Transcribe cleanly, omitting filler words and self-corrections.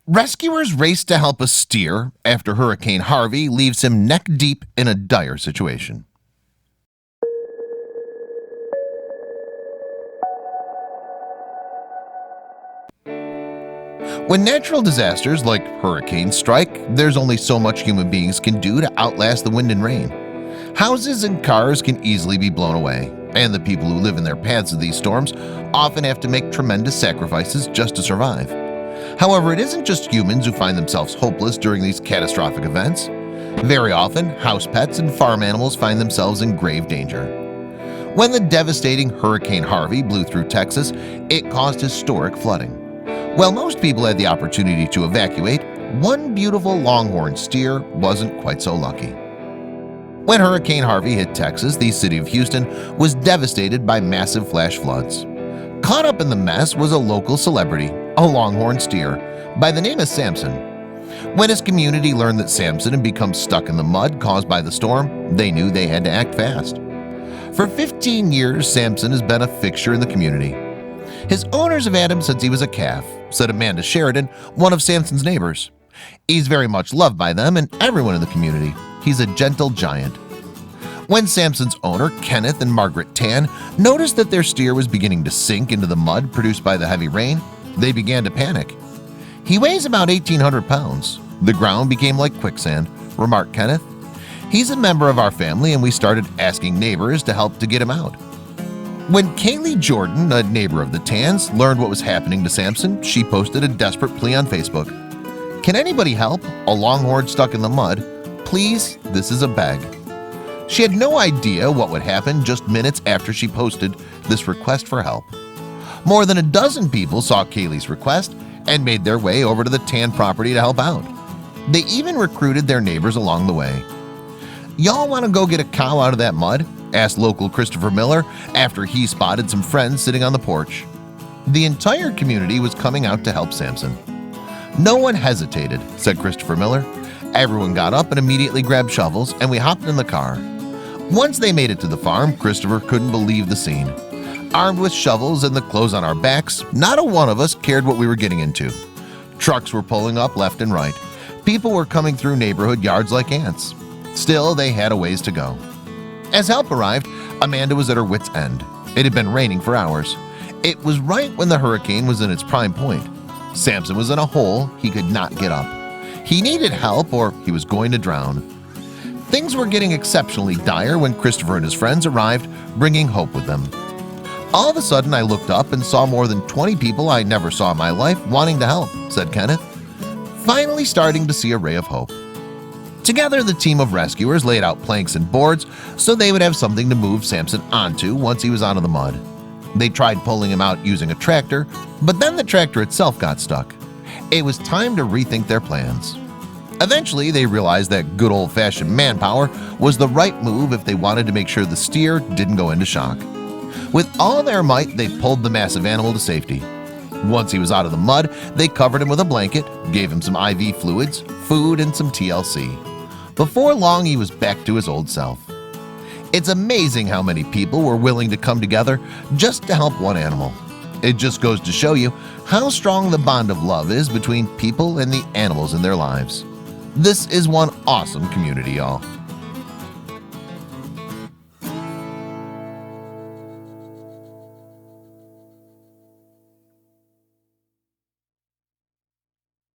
Rescuers race to help a steer after Hurricane Harvey leaves him neck deep in a dire situation. When natural disasters like hurricanes strike, there's only so much human beings can do to outlast the wind and rain. Houses and cars can easily be blown away, and the people who live in their paths of these storms often have to make tremendous sacrifices just to survive. However, it isn't just humans who find themselves hopeless during these catastrophic events. Very often, house pets and farm animals find themselves in grave danger. When the devastating Hurricane Harvey blew through Texas, it caused historic flooding. While most people had the opportunity to evacuate, one beautiful longhorn steer wasn't quite so lucky. When Hurricane Harvey hit Texas, the city of Houston was devastated by massive flash floods. Caught up in the mess was a local celebrity, a longhorn steer, by the name of Samson. When his community learned that Samson had become stuck in the mud caused by the storm, they knew they had to act fast. For 15 years, Samson has been a fixture in the community. His owners have had him since he was a calf, said Amanda Sheridan, one of Samson's neighbors. He's very much loved by them and everyone in the community. He's a gentle giant. When Samson's owner, Kenneth and Margaret Tan, noticed that their steer was beginning to sink into the mud produced by the heavy rain, they began to panic. He weighs about 1,800 pounds. The ground became like quicksand, remarked Kenneth. He's a member of our family and we started asking neighbors to help to get him out. When Kaylee Jordan, a neighbor of the Tans, learned what was happening to Samson, she posted a desperate plea on Facebook. "Can anybody help? A longhorn stuck in the mud. Please, this is a beg." She had no idea what would happen just minutes after she posted this request for help. More than a dozen people saw Kaylee's request and made their way over to the Tan property to help out. They even recruited their neighbors along the way. "Y'all want to go get a cow out of that mud?" asked local Christopher Miller after he spotted some friends sitting on the porch. The entire community was coming out to help Samson. "No one hesitated," said Christopher Miller. "Everyone got up and immediately grabbed shovels, and we hopped in the car." Once they made it to the farm, Christopher couldn't believe the scene. Armed with shovels and the clothes on our backs, not a one of us cared what we were getting into. Trucks were pulling up left and right. People were coming through neighborhood yards like ants. Still, they had a ways to go. As help arrived, Amanda was at her wit's end. It had been raining for hours. It was right when the hurricane was in its prime point. Samson was in a hole he could not get up. He needed help or he was going to drown. Things were getting exceptionally dire when Christopher and his friends arrived, bringing hope with them. "All of a sudden I looked up and saw more than 20 people I never saw in my life wanting to help," said Kenneth, finally starting to see a ray of hope. Together, the team of rescuers laid out planks and boards so they would have something to move Samson onto once he was out of the mud. They tried pulling him out using a tractor, but then the tractor itself got stuck. It was time to rethink their plans. Eventually, they realized that good old-fashioned manpower was the right move if they wanted to make sure the steer didn't go into shock. With all their might, they pulled the massive animal to safety. Once he was out of the mud, they covered him with a blanket, gave him some IV fluids, food, and some TLC. Before long, he was back to his old self. It's amazing how many people were willing to come together just to help one animal. It just goes to show you how strong the bond of love is between people and the animals in their lives. This is one awesome community, y'all.